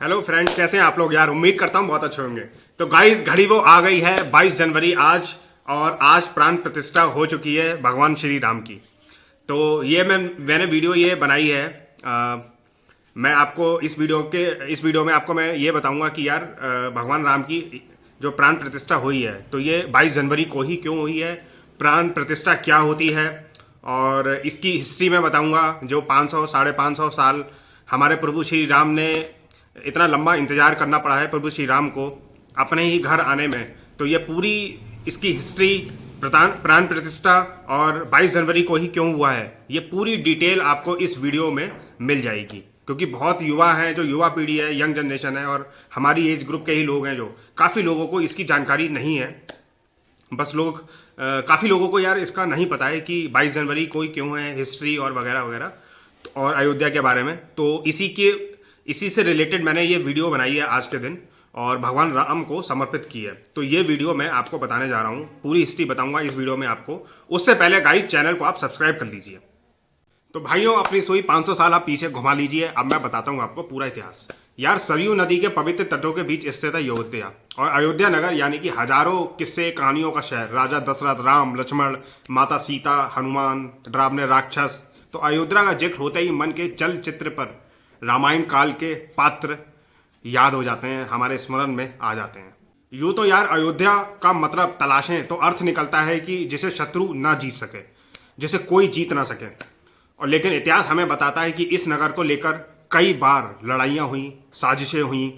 Hello friends, कैसे हैं आप लोग यार। उम्मीद करता हूँ बहुत अच्छे होंगे। तो गाइस, घड़ी वो आ गई है 22 जनवरी आज, और आज प्राण प्रतिष्ठा हो चुकी है भगवान श्री राम की। तो ये मैंने वीडियो ये बनाई है। मैं आपको इस वीडियो में आपको मैं ये बताऊंगा कि यार भगवान राम की जो प्राण प्रतिष्ठा हुई है, तो ये 22 जनवरी को ही क्यों हुई है, प्राण प्रतिष्ठा क्या होती है, और इसकी हिस्ट्री में बताऊंगा। जो 500 550 साल हमारे प्रभु श्री राम ने इतना लंबा इंतजार करना पड़ा है प्रभु श्री राम को अपने ही घर आने में, तो ये पूरी इसकी हिस्ट्री, प्राण प्रतिष्ठा और 22 जनवरी को ही क्यों हुआ है, ये पूरी डिटेल आपको इस वीडियो में मिल जाएगी। क्योंकि बहुत युवा हैं, जो युवा पीढ़ी है, यंग जनरेशन है, और हमारी एज ग्रुप के ही लोग हैं, जो काफ़ी लोगों को इसकी जानकारी नहीं है। बस काफ़ी लोगों को यार इसका नहीं पता है कि 22 जनवरी को ही क्यों है, हिस्ट्री और वगैरह वगैरह, और अयोध्या के बारे में। तो इसी से रिलेटेड मैंने ये वीडियो बनाई है आज के दिन, और भगवान राम को समर्पित की है। तो ये वीडियो मैं आपको बताने जा रहा हूँ, पूरी हिस्ट्री बताऊंगा इस वीडियो में आपको। उससे पहले गाइस, चैनल को आप सब्सक्राइब कर लीजिए। तो भाइयों, अपनी सुई 500 साल आप पीछे घुमा लीजिए। अब मैं बताता हूँ आपको पूरा इतिहास। यार, सरयू नदी के पवित्र तटों के बीच स्थित है अयोध्या, और अयोध्या नगर यानी कि हजारों किस्से कहानियों का शहर। राजा दशरथ, राम लक्ष्मण, माता सीता, हनुमान, डरावने राक्षस। तो अयोध्या का जिक्र होते ही मन के चलचित्र पर रामायण काल के पात्र याद हो जाते हैं, हमारे स्मरण में आ जाते हैं। यूं तो यार अयोध्या का मतलब तलाशें तो अर्थ निकलता है कि जिसे शत्रु ना जीत सके, जिसे कोई जीत ना सके। और लेकिन इतिहास हमें बताता है कि इस नगर को लेकर कई बार लड़ाइयाँ हुई, साजिशें हुई।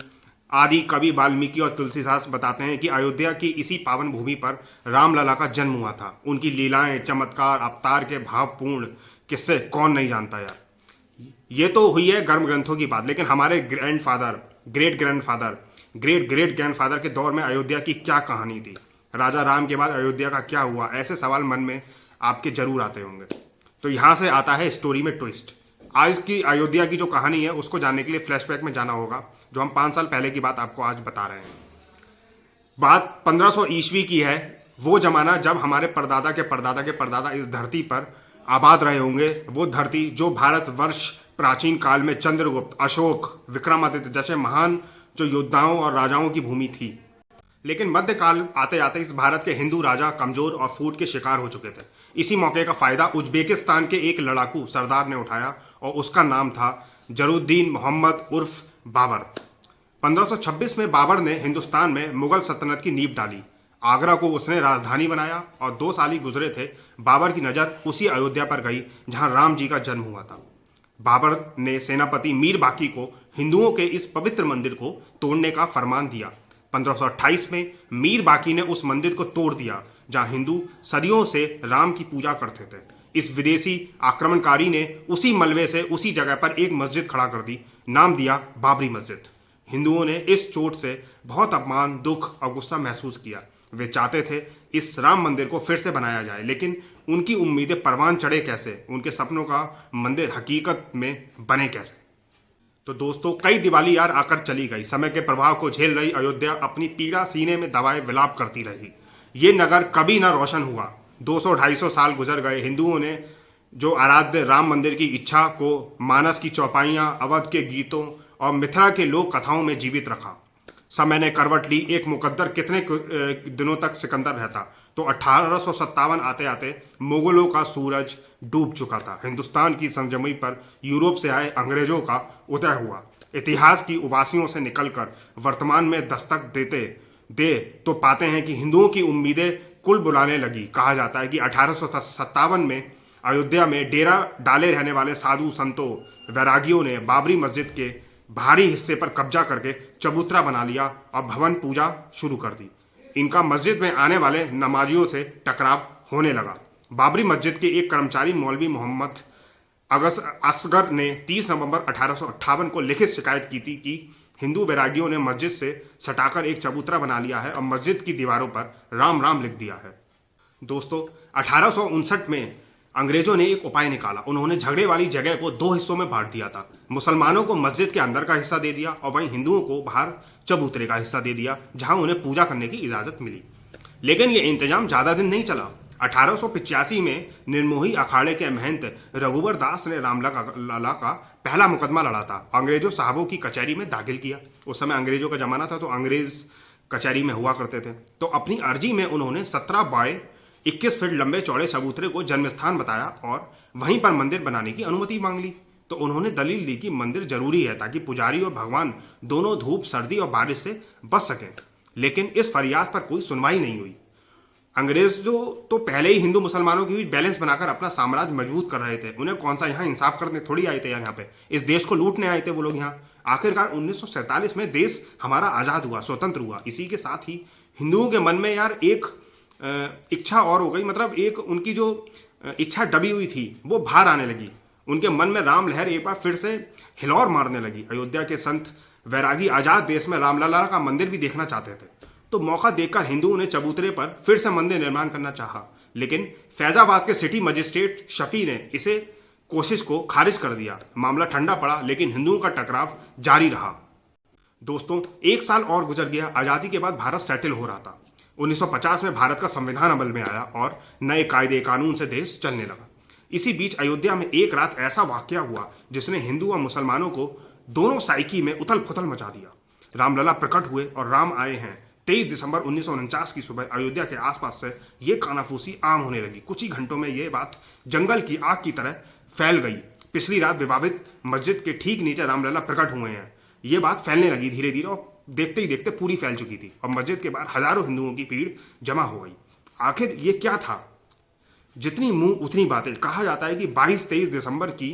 आदि कवि वाल्मीकि और तुलसीदास बताते हैं कि अयोध्या की इसी पावन भूमि पर रामलला का जन्म हुआ था। उनकी लीलाएं, चमत्कार, अवतार के भावपूर्ण किस्से कौन नहीं जानता यार। ये तो हुई है गर्म ग्रंथों की बात, लेकिन हमारे ग्रेट ग्रैंडफादर के दौर में अयोध्या की क्या कहानी थी, राजा राम के बाद अयोध्या का क्या हुआ, ऐसे सवाल मन में आपके जरूर आते होंगे। तो यहाँ से आता है स्टोरी में ट्विस्ट। आज की अयोध्या की जो कहानी है, उसको जानने के लिए फ्लैशबैक में जाना होगा, जो हम 5 साल पहले की बात आपको आज बता रहे हैं। बात 1500 ईस्वी की है। वो जमाना जब हमारे परदादा के परदादा इस धरती पर आबाद रहे होंगे। वो धरती जो भारतवर्ष प्राचीन काल में चंद्रगुप्त, अशोक, विक्रमादित्य जैसे महान जो योद्धाओं और राजाओं की भूमि थी। लेकिन मध्यकाल आते आते इस भारत के हिंदू राजा कमजोर और फूट के शिकार हो चुके थे। इसी मौके का फायदा उज्बेकिस्तान के एक लड़ाकू सरदार ने उठाया, और उसका नाम था जरूद्दीन मोहम्मद उर्फ बाबर। 1526 में बाबर ने हिंदुस्तान में मुगल सल्तनत की नींव डाली। आगरा को उसने राजधानी बनाया, और 2 साल ही गुजरे थे, बाबर की नज़र उसी अयोध्या पर गई जहां राम जी का जन्म हुआ था। बाबर ने सेनापति मीर बाकी को हिंदुओं के इस पवित्र मंदिर को तोड़ने का फरमान दिया। 1528 में मीर बाकी ने उस मंदिर को तोड़ दिया जहां हिंदू सदियों से राम की पूजा करते थे। इस विदेशी आक्रमणकारी ने उसी मलबे से उसी जगह पर एक मस्जिद खड़ा कर दी, नाम दिया बाबरी मस्जिद। हिंदुओं ने इस चोट से बहुत अपमान, दुख और गुस्सा महसूस किया। वे चाहते थे इस राम मंदिर को फिर से बनाया जाए, लेकिन उनकी उम्मीदें परवान चढ़े कैसे, उनके सपनों का मंदिर हकीकत में बने कैसे। तो दोस्तों, कई दिवाली यार आकर चली गई। समय के प्रभाव को झेल रही अयोध्या अपनी पीड़ा सीने में दबाए विलाप करती रही। ये नगर कभी ना रोशन हुआ। 200-250 साल गुजर गए। हिंदुओं ने जो आराध्य राम मंदिर की इच्छा को मानस की चौपाइयाँ, अवध के गीतों और मिथिला के लोक कथाओं में जीवित रखा। समय ने करवट ली। एक मुकद्दर कितने दिनों तक सिकंदर रहता। तो 1857 आते आते मुगलों का सूरज डूब चुका था। हिंदुस्तान की सरजमीं पर यूरोप से आए अंग्रेजों का उदय हुआ। इतिहास की उबासियों से निकलकर वर्तमान में दस्तक दे तो पाते हैं कि हिंदुओं की उम्मीदें कुल बुलाने लगी। कहा जाता है कि 1857 में अयोध्या में डेरा डाले रहने वाले साधु संतों, वैरागियों ने बाबरी मस्जिद के भारी हिस्से पर कब्जा करके चबूतरा बना लिया और भवन पूजा शुरू कर दी। इनका मस्जिद में आने वाले नमाजियों से टकराव होने लगा। बाबरी मस्जिद के एक कर्मचारी मौलवी मोहम्मद असगर ने 30 नवंबर 1858 को लिखित शिकायत की थी कि हिंदू वैरागियों ने मस्जिद से सटाकर एक चबूतरा बना लिया है और मस्जिद की दीवारों पर राम राम लिख दिया है। दोस्तों, 1859 में अंग्रेजों ने एक उपाय निकाला। उन्होंने झगड़े वाली जगह को 2 हिस्सों में बांट दिया था। मुसलमानों को मस्जिद के अंदर का हिस्सा दे दिया, और वहीं हिंदुओं को बाहर चबूतरे का हिस्सा दे दिया, जहां उन्हें पूजा करने की इजाजत मिली। लेकिन ये इंतजाम ज्यादा दिन नहीं चला। 1885 में निर्मोही अखाड़े के महंत रघुवर दास ने रामलला का पहला मुकदमा लड़ा था। अंग्रेजों साहबों की कचहरी में दाखिल किया। उस समय अंग्रेजों का जमाना था तो अंग्रेज कचहरी में हुआ करते थे। तो अपनी अर्जी में उन्होंने 17 बाय 21 फीट लंबे चौड़े चबूतरे को जन्म स्थान बताया और वहीं पर मंदिर बनाने की अनुमति मांग ली। तो उन्होंने दलील दी कि मंदिर जरूरी है ताकि पुजारी और भगवान दोनों धूप, सर्दी और बारिश से बच सकें। लेकिन इस फरियाद पर कोई सुनवाई नहीं हुई। अंग्रेज जो तो पहले ही हिंदू मुसलमानों के बीच बैलेंस बनाकर अपना साम्राज्य मजबूत कर रहे थे। उन्हें कौन सा यहाँ इंसाफ करने थोड़ी आए थे यार, यहाँ पे इस देश को लूटने आए थे वो लोग यहाँ। आखिरकार 1947 में देश हमारा आज़ाद हुआ, स्वतंत्र हुआ। इसी के साथ ही हिंदुओं के मन में यार एक इच्छा और हो गई, मतलब एक उनकी जो इच्छा दबी हुई थी वो बाहर आने लगी। उनके मन में राम लहर एक बार फिर से हिलौर मारने लगी। अयोध्या के संत वैरागी आजाद देश में रामलला का मंदिर भी देखना चाहते थे। तो मौका देखकर हिंदुओं ने चबूतरे पर फिर से मंदिर निर्माण करना चाहा, लेकिन फैजाबाद के सिटी मजिस्ट्रेट शफी ने इसे कोशिश को खारिज कर दिया। मामला ठंडा पड़ा, लेकिन हिंदुओं का टकराव जारी रहा। दोस्तों, एक साल और गुजर गया। आज़ादी के बाद भारत सेटल हो रहा था। 1950 में भारत का संविधान अमल में आया और नए कायदे कानून से देश चलने लगा। इसी बीच अयोध्या में एक रात ऐसा वाकया हुआ जिसने हिंदू और मुसलमानों को दोनों साइकी में उथल पुथल मचा दिया। रामलला प्रकट हुए और राम आए हैं। 23 दिसंबर 1949 की सुबह अयोध्या के आसपास से ये कानाफूसी आम होने लगी। कुछ ही घंटों में ये बात जंगल की आग की तरह फैल गई। पिछली रात विवादित मस्जिद के ठीक नीचे रामलला प्रकट हुए हैं। ये बात फैलने लगी धीरे धीरे और देखते ही देखते पूरी फैल चुकी थी और मस्जिद के बाहर हजारों हिंदुओं की भीड़ जमा हो गई। आखिर ये क्या था? जितनी मुंह उतनी बातें। कहा जाता है कि 22-23 दिसंबर की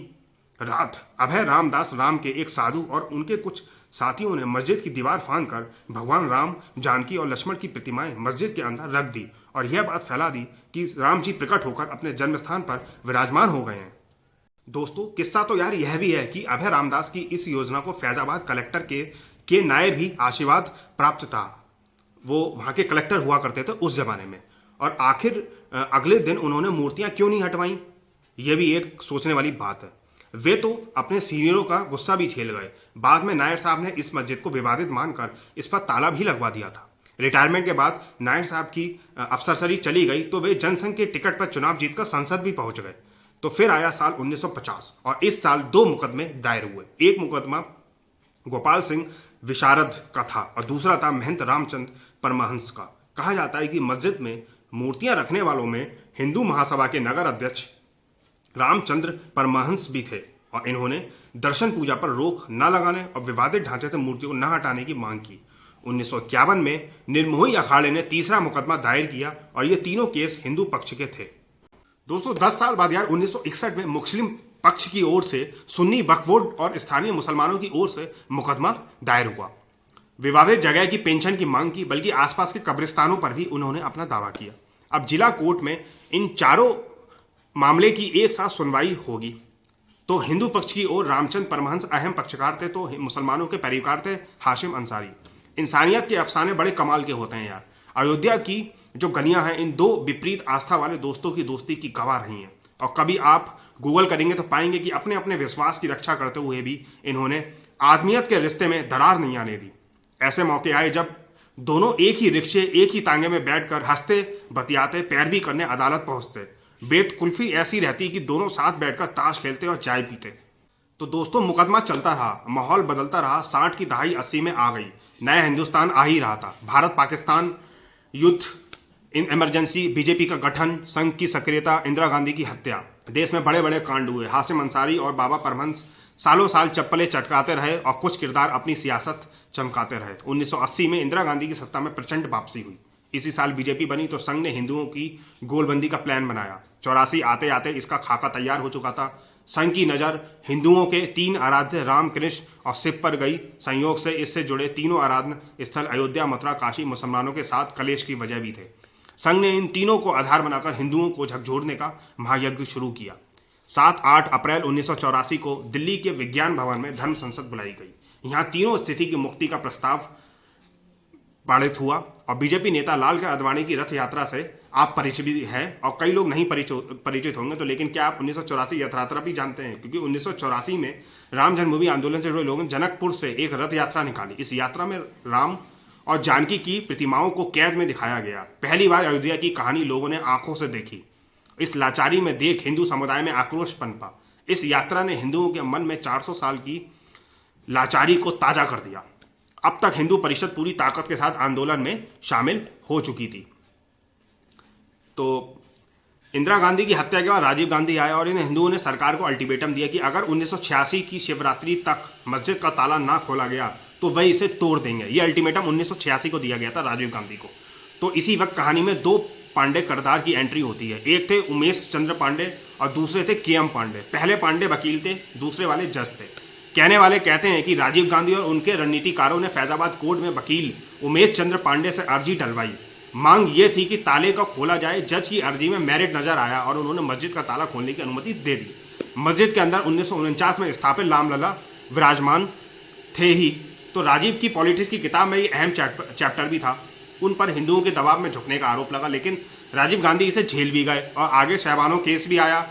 रात अभय रामदास राम के एक साधु और उनके कुछ साथियों ने मस्जिद की दीवार फांदकर भगवान राम, जानकी और लक्ष्मण की प्रतिमाएं मस्जिद के अंदर रख दी और यह बात फैला दी कि राम जी प्रकट होकर अपने जन्म स्थान पर विराजमान हो गए हैं। दोस्तों, किस्सा तो यार यह भी है कि अभय रामदास की इस योजना को फैजाबाद कलेक्टर के नायब भी आशीर्वाद प्राप्त था। वो वहां के कलेक्टर हुआ करते थे उस जमाने में। और आखिर अगले दिन उन्होंने मूर्तियां क्यों नहीं हटवाई, यह भी एक सोचने वाली बात है। वे तो अपने सीनियरों का गुस्सा भी झेल गए। बाद में नायर साहब ने इस मस्जिद को विवादित मानकर इस पर ताला भी लगवा दिया था। रिटायरमेंट के बाद नायर साहब की अफसरसरी चली गई तो वे जनसंघ के टिकट पर चुनाव जीतकर संसद भी पहुंच गए। तो फिर आया साल 1950 और इस साल 2 मुकदमे दायर हुए। एक मुकदमा गोपाल सिंह विशारद का था और दूसरा था महंत रामचंद्र परमहंस का। कहा जाता है कि मस्जिद में मूर्तियां रखने वालों में हिंदू महासभा के नगर अध्यक्ष रामचंद्र परमहंस भी थे और इन्होंने दर्शन पूजा पर रोक न लगाने और विवादित ढांचे से मूर्तियों को न हटाने की मांग की। 1951 में निर्मोही अखाड़े ने तीसरा मुकदमा दायर किया और ये तीनों केस हिंदू पक्ष के थे। दोस्तों, 10 साल बाद यार 1961 में मुस्लिम पक्ष की ओर से सुन्नी वक्फ बोर्ड और स्थानीय मुसलमानों की ओर से मुकदमा दायर हुआ। विवादित जगह की पेंशन की मांग की, बल्कि आसपास के कब्रिस्तानों पर भी उन्होंने अपना दावा किया। अब जिला कोर्ट में इन चारों मामले की एक साथ सुनवाई होगी। तो हिंदू पक्ष की ओर रामचंद्र परमहंस अहम पक्षकार थे, तो मुसलमानों के पैरोकार थे हाशिम अंसारी। इंसानियत के अफसाने बड़े कमाल के होते हैं यार। अयोध्या की जो गलियां हैं इन 2 विपरीत आस्था वाले दोस्तों की दोस्ती की गवाह रही हैं। और कभी आप गूगल करेंगे तो पाएंगे कि अपने अपने विश्वास की रक्षा करते हुए भी इन्होंने आदमियत के रिश्ते में दरार नहीं आने दी। ऐसे मौके आए जब दोनों एक ही रिक्शे, एक ही तांगे में बैठकर हंसते बतियाते, पैरवी करने अदालत पहुंचते। बेतकुल्फी ऐसी रहती कि दोनों साथ बैठकर ताश खेलते और चाय पीते। तो दोस्तों, मुकदमा चलता रहा, माहौल बदलता रहा। 60 की दहाई 80 में आ गई। नया हिंदुस्तान आ ही रहा था। भारत पाकिस्तान युद्ध, इन इमरजेंसी, बीजेपी का गठन, संघ की सक्रियता, इंदिरा गांधी की हत्या, देश में बड़े बड़े कांड हुए। हाशिम अंसारी और बाबा परमहंस सालों साल चप्पलें चटकाते रहे और कुछ किरदार अपनी सियासत चमकाते रहे। 1980 में इंदिरा गांधी की सत्ता में प्रचंड वापसी हुई। इसी साल बीजेपी बनी तो संघ ने हिंदुओं की गोलबंदी का प्लान बनाया। 84 आते आते इसका खाका तैयार हो चुका था। संघ की नज़र हिंदुओं के 3 आराध्य राम, कृष्ण और शिव पर गई। संयोग से इससे जुड़े तीनों आराधना स्थल अयोध्या, मथुरा, काशी मुसलमानों के साथ कलेश की वजह भी थे। संघ ने इन तीनों को आधार बनाकर हिंदुओं को झकझोरने का महायज्ञ शुरू किया। 7-8 अप्रैल 1984 को दिल्ली के विज्ञान भवन में धर्म संसद बुलाई गई। यहाँ तीनों स्थिति की मुक्ति का प्रस्ताव पारित हुआ और बीजेपी नेता लाल आडवाणी की रथ यात्रा से आप परिचित भी हैं और कई लोग नहीं परिचित होंगे। तो लेकिन क्या आप 1984 रथ यात्रा भी जानते हैं? क्योंकि 1984 में राम जन्मभूमि आंदोलन से जुड़े लोगों ने जनकपुर से एक रथ यात्रा निकाली। इस यात्रा में राम और जानकी की प्रतिमाओं को कैद में दिखाया गया। पहली बार अयोध्या की कहानी लोगों ने आंखों से देखी। इस लाचारी में देख हिंदू समुदाय में आक्रोश पनपा। इस यात्रा ने हिंदुओं के मन में 400 साल की लाचारी को ताजा कर दिया। अब तक हिंदू परिषद पूरी ताकत के साथ आंदोलन में शामिल हो चुकी थी। तो इंदिरा गांधी की हत्या के बाद राजीव गांधी आए और इन हिंदुओं ने सरकार को अल्टीमेटम दिया कि अगर 1986 की शिवरात्रि तक मस्जिद का ताला ना खोला गया तो वह इसे तोड़ देंगे। यह अल्टीमेटम 1986 को दिया गया था राजीव गांधी को। तो इसी वक्त कहानी में 2 पांडे किरदार की एंट्री होती है। एक थे उमेश चंद्र पांडे और दूसरे थे के एम पांडे। पहले पांडे वकील थे, दूसरे वाले जज थे। कहने वाले कहते हैं कि राजीव गांधी और उनके रणनीतिकारों ने फैजाबाद कोर्ट में वकील उमेश चंद्र पांडे से अर्जी डलवाई। मांग ये थी कि ताले को खोला जाए। जज की अर्जी में मेरिट नजर आया और उन्होंने मस्जिद का ताला खोलने की अनुमति दे दी। मस्जिद के अंदर 1949 में स्थापित रामलला विराजमान थे ही। तो राजीव की पॉलिटिक्स की किताब में ये अहम चैप्टर भी था। उन पर हिंदुओं के दबाव में झुकने का आरोप लगा, लेकिन राजीव गांधी इसे झेल भी गए और आगे शहबानो केस भी आया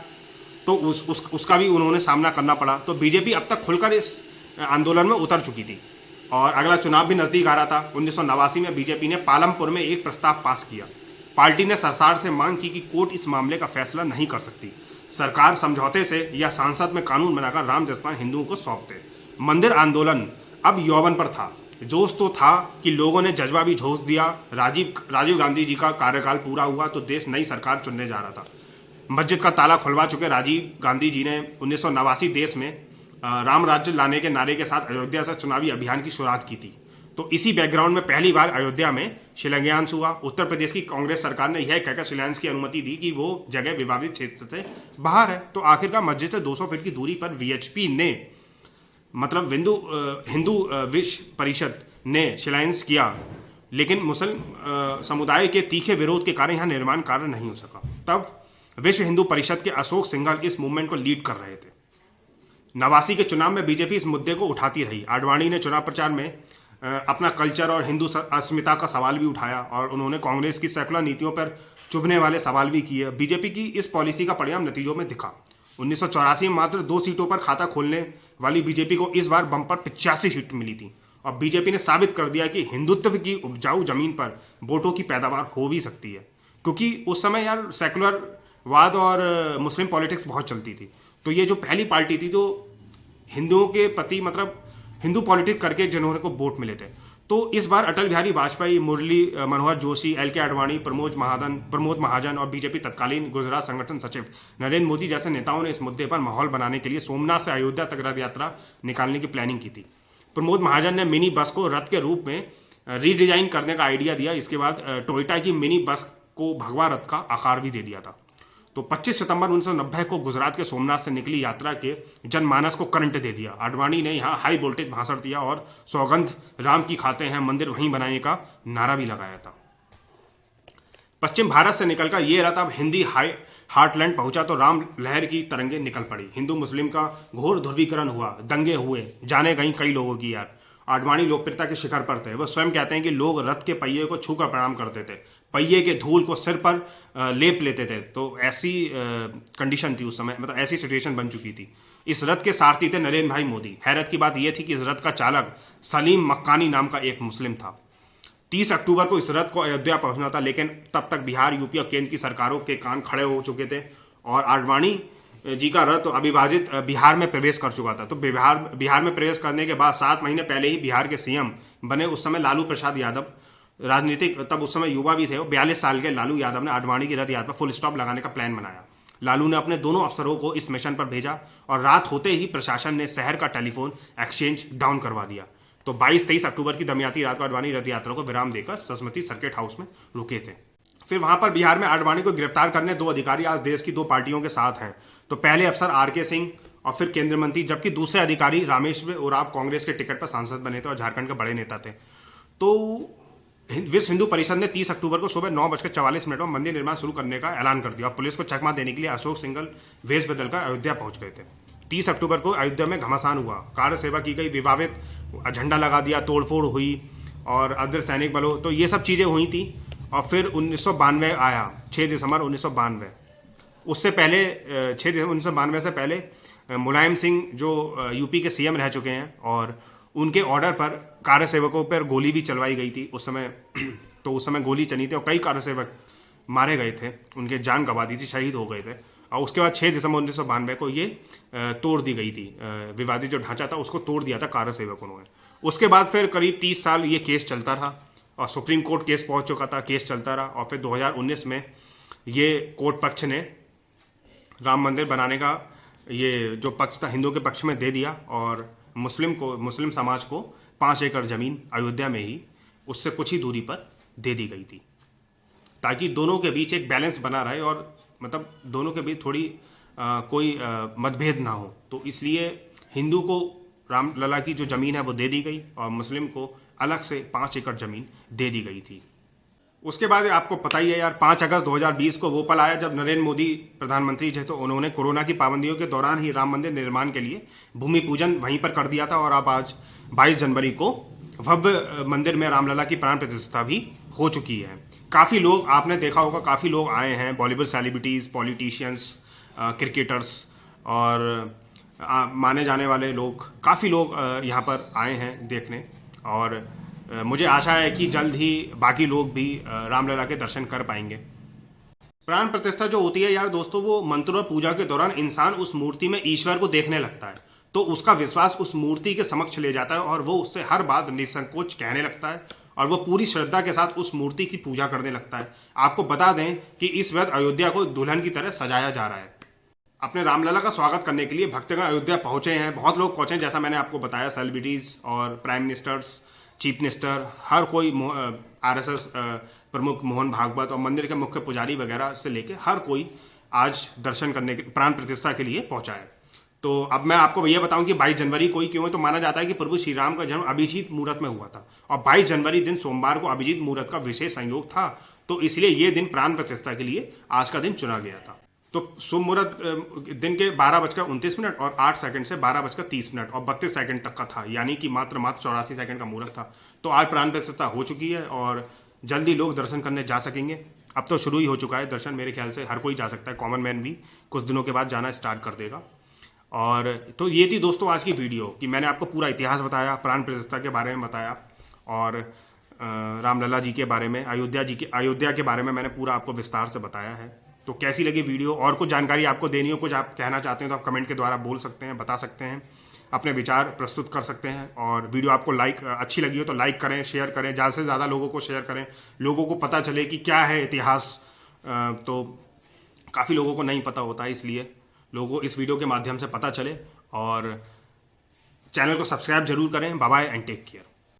तो उसका भी उन्होंने सामना करना पड़ा। तो बीजेपी अब तक खुलकर इस आंदोलन में उतर चुकी थी और अगला चुनाव भी नजदीक आ रहा था। 1989 में बीजेपी ने पालमपुर में एक प्रस्ताव पास किया। पार्टी ने सरकार से मांग की कि कोर्ट इस मामले का फैसला नहीं कर सकती। सरकार समझौते से या सांसद में कानून बनाकर राम जन्मस्थान हिंदुओं को सौंप दे। मंदिर आंदोलन अब यौवन पर था। जोश तो था कि लोगों ने जज्बा भी झोंक दिया। राजीव गांधी जी का कार्यकाल पूरा हुआ तो देश नई सरकार चुनने जा रहा था। मस्जिद का ताला खुलवा चुके राजीव गांधी जी ने 1989 देश में राम राज्य लाने के नारे के साथ अयोध्या से चुनावी अभियान की शुरुआत की थी। तो इसी बैकग्राउंड में पहली बार अयोध्या में शिलान्यास हुआ। उत्तर प्रदेश की कांग्रेस सरकार ने यह कहकर शिलान्यास की अनुमति दी कि वो जगह विवादित क्षेत्र से बाहर है। तो आखिरकार मस्जिद से 200 फीट की दूरी पर वीएचपी ने मतलब हिंदू विश्व परिषद ने शिलान्यास किया, लेकिन मुस्लिम समुदाय के तीखे विरोध के कारण यहाँ निर्माण कार्य नहीं हो सका। तब विश्व हिंदू परिषद के अशोक सिंघल इस मूवमेंट को लीड कर रहे थे। 89 के चुनाव में बीजेपी इस मुद्दे को उठाती रही। आडवाणी ने चुनाव प्रचार में अपना कल्चर और हिंदू अस्मिता का सवाल भी उठाया और उन्होंने कांग्रेस की सेकुलर नीतियों पर चुभने वाले सवाल भी किए। बीजेपी की इस पॉलिसी का परिणाम नतीजों में दिखा। 1984 में मात्र 2 सीटों पर खाता खोलने वाली बीजेपी को इस बार बम्पर 85 सीट मिली थी और बीजेपी ने साबित कर दिया कि हिंदुत्व की उपजाऊ जमीन पर वोटों की पैदावार हो भी सकती है, क्योंकि उस समय यार सेकुलर वाद और मुस्लिम पॉलिटिक्स बहुत चलती थी। तो ये जो पहली पार्टी थी जो हिंदुओं के प्रति मतलब हिंदू पॉलिटिक्स करके जिन्होंने को वोट मिले थे। तो इस बार अटल बिहारी वाजपेयी, मुरली मनोहर जोशी, एल.के. आडवाणी, प्रमोद महाजन और बीजेपी तत्कालीन गुजरात संगठन सचिव नरेंद्र मोदी जैसे नेताओं ने इस मुद्दे पर माहौल बनाने के लिए सोमनाथ से अयोध्या तक रथ यात्रा निकालने की प्लानिंग की थी। प्रमोद महाजन ने मिनी बस को रथ के रूप में रीडिजाइन करने का आइडिया दिया। इसके बाद टोयोटा की मिनी बस को भगवा रथ का आकार भी दे दिया था। तो 25 सितंबर 1990 को गुजरात के सोमनाथ से निकली यात्रा के जनमानस को करंट दे दिया। आडवाणी ने यहाँ हाई वोल्टेज भाषण दिया और सौगंध राम की खाते हैं, मंदिर वहीं बनाने का नारा भी लगाया था। पश्चिम भारत से निकलकर ये रथ अब हिंदी हार्टलैंड पहुंचा तो राम लहर की तरंगे निकल पड़ी। हिंदू मुस्लिम का घोर ध्रुवीकरण हुआ, दंगे हुए, जाने गई कई लोगों की। यार आडवाणी लोकप्रियता के शिखर पर थे। वह स्वयं कहते हैं कि लोग रथ के पहिए को छूकर प्रणाम करते थे, पहिए के धूल को सिर पर लेप लेते थे। तो ऐसी कंडीशन थी उस समय, मतलब ऐसी सिचुएशन बन चुकी थी। इस रथ के सारथी थे नरेंद्र भाई मोदी। हैरत की बात यह थी कि इस रथ का चालक सलीम मक्कानी नाम का एक मुस्लिम था। 30 अक्टूबर को इस रथ को अयोध्या पहुंचना था, लेकिन तब तक बिहार, यूपी और केंद्र की सरकारों के कान खड़े हो चुके थे और आडवाणी जी का रथ अविभाजित बिहार में प्रवेश कर चुका था। तो बिहार में प्रवेश करने के बाद 7 महीने पहले ही बिहार के सीएम बने उस समय लालू प्रसाद यादव, राजनीतिक तब उस समय युवा भी थे। 42 साल के लालू यादव ने आडवाणी की रथ यात्रा फुल स्टॉप लगाने का प्लान बनाया। लालू ने अपने दोनों अफसरों को इस मिशन पर भेजा और रात होते ही प्रशासन ने शहर का टेलीफोन एक्सचेंज डाउन करवा दिया। तो 22-23 अक्टूबर की दमयाती रात को आडवाणी रथ यात्रा को विराम देकर सरस्वती सर्किट हाउस में रुके थे। फिर वहां पर बिहार में आडवाणी को गिरफ्तार करने 2 अधिकारी आज देश की 2 पार्टियों के साथ हैं। तो पहले अफसर आर.के. सिंह और फिर केंद्रीय मंत्री, जबकि दूसरे अधिकारी रामेश्वर उरांव कांग्रेस के टिकट पर सांसद बने थे और झारखंड के बड़े नेता थे। तो विश्व हिंदू परिषद ने 30 अक्टूबर को सुबह 9:44 में मंदिर निर्माण शुरू करने का ऐलान कर दिया और पुलिस को चकमा देने के लिए अशोक सिंघल वेश बदलकर अयोध्या पहुंच गए थे। 30 अक्टूबर को अयोध्या में घमासान हुआ, कार्य सेवा की गई, विवादित झंडा लगा दिया, तोड़फोड़ हुई और अर्धसैनिक बलों, तो ये सब चीज़ें हुई थी। और फिर 1992 आया, 6 दिसंबर 1992। उससे पहले 6 दिसंबर 1992 से पहले मुलायम सिंह जो यूपी के सीएम रह चुके हैं और उनके ऑर्डर पर कार्य सेवकों पर गोली भी चलवाई गई थी उस समय। तो उस समय गोली चली थी और कई कार्य सेवक मारे गए थे, उनके जान गंवा दी थी, शहीद हो गए थे। और उसके बाद 6 दिसंबर 1992 को ये तोड़ दी गई थी, विवादित जो ढांचा था उसको तोड़ दिया था कार्य सेवकों ने। उसके बाद फिर करीब 30 साल ये केस चलता रहा और सुप्रीम कोर्ट केस पहुंच चुका था, केस चलता रहा। और फिर 2019 में ये कोर्ट पक्ष ने राम मंदिर बनाने का ये जो पक्ष था हिंदुओं के पक्ष में दे दिया और मुस्लिम समाज को 5 एकड़ जमीन अयोध्या में ही उससे कुछ ही दूरी पर दे दी गई थी, ताकि दोनों के बीच एक बैलेंस बना रहे और मतलब दोनों के बीच थोड़ी कोई मतभेद ना हो। तो इसलिए हिंदू को रामलला की जो ज़मीन है वो दे दी गई और मुस्लिम को अलग से 5 एकड़ ज़मीन दे दी गई थी। उसके बाद आपको पता ही है यार, 5 अगस्त 2020 को वो पल आया जब नरेंद्र मोदी प्रधानमंत्री थे, तो उन्होंने कोरोना की पाबंदियों के दौरान ही राम मंदिर निर्माण के लिए भूमि पूजन वहीं पर कर दिया था। और अब आज 22 जनवरी को भव्य मंदिर में रामलला की प्राण प्रतिष्ठा भी हो चुकी है। काफ़ी लोग, आपने देखा होगा, काफ़ी लोग आए हैं, बॉलीवुड सेलिब्रिटीज़, पॉलिटिशियंस, क्रिकेटर्स और माने जाने वाले लोग, काफ़ी लोग यहाँ पर आए हैं देखने। और मुझे आशा है कि जल्द ही बाकी लोग भी रामलला के दर्शन कर पाएंगे। प्राण प्रतिष्ठा जो होती है यार दोस्तों, वो मंत्र और पूजा के दौरान इंसान उस मूर्ति में ईश्वर को देखने लगता है, तो उसका विश्वास उस मूर्ति के समक्ष ले जाता है और वो उससे हर बात निसंकोच कहने लगता है और वो पूरी श्रद्धा के साथ उस मूर्ति की पूजा करने लगता है। आपको बता दें कि इस वक्त अयोध्या को एक दुल्हन की तरह सजाया जा रहा है। अपने रामलला का स्वागत करने के लिए भक्तगण अयोध्या पहुंचे हैं, बहुत लोग पहुंचे हैं, जैसा मैंने आपको बताया। सेलिब्रिटीज़ और प्राइम मिनिस्टर्स, चीफ मिनिस्टर, हर कोई, आरएसएस प्रमुख मोहन भागवत और मंदिर के मुख्य पुजारी वगैरह से लेके हर कोई आज दर्शन करने के, प्राण प्रतिष्ठा के लिए पहुंचा है। तो अब मैं आपको ये बताऊं कि 22 जनवरी को ही क्यों है। तो माना जाता है कि प्रभु श्री राम का जन्म अभिजीत मुहूर्त में हुआ था और 22 जनवरी दिन सोमवार को अभिजीत मुहूर्त का विशेष संयोग था, तो इसलिए ये दिन प्राण प्रतिष्ठा के लिए आज का दिन चुना गया था। तो शुभ मुहूर्त दिन के 12:29 और 8 सेकंड से 12:30 और 32 सेकंड तक का था, यानी कि मात्र 84 सेकंड का मुहूर्त था। तो आज प्राण प्रतिष्ठा हो चुकी है और जल्दी लोग दर्शन करने जा सकेंगे। अब तो शुरू ही हो चुका है दर्शन, मेरे ख्याल से हर कोई जा सकता है, कॉमन मैन भी कुछ दिनों के बाद जाना स्टार्ट कर देगा। और तो ये थी दोस्तों आज की वीडियो कि मैंने आपको पूरा इतिहास बताया, प्राण प्रतिष्ठा के बारे में बताया और रामलला जी के बारे में, अयोध्या के बारे में मैंने पूरा आपको विस्तार से बताया है। तो कैसी लगी वीडियो? और कुछ जानकारी आपको देनी हो, कुछ आप कहना चाहते हैं तो आप कमेंट के द्वारा बोल सकते हैं, बता सकते हैं, अपने विचार प्रस्तुत कर सकते हैं। और वीडियो आपको अच्छी लगी हो तो लाइक करें, शेयर करें, ज़्यादा से ज़्यादा लोगों को शेयर करें, लोगों को पता चले कि क्या है इतिहास। तो काफ़ी लोगों को नहीं पता होता है, इसलिए लोगों को इस वीडियो के माध्यम से पता चले। और चैनल को सब्सक्राइब जरूर करें। Bye bye and take care.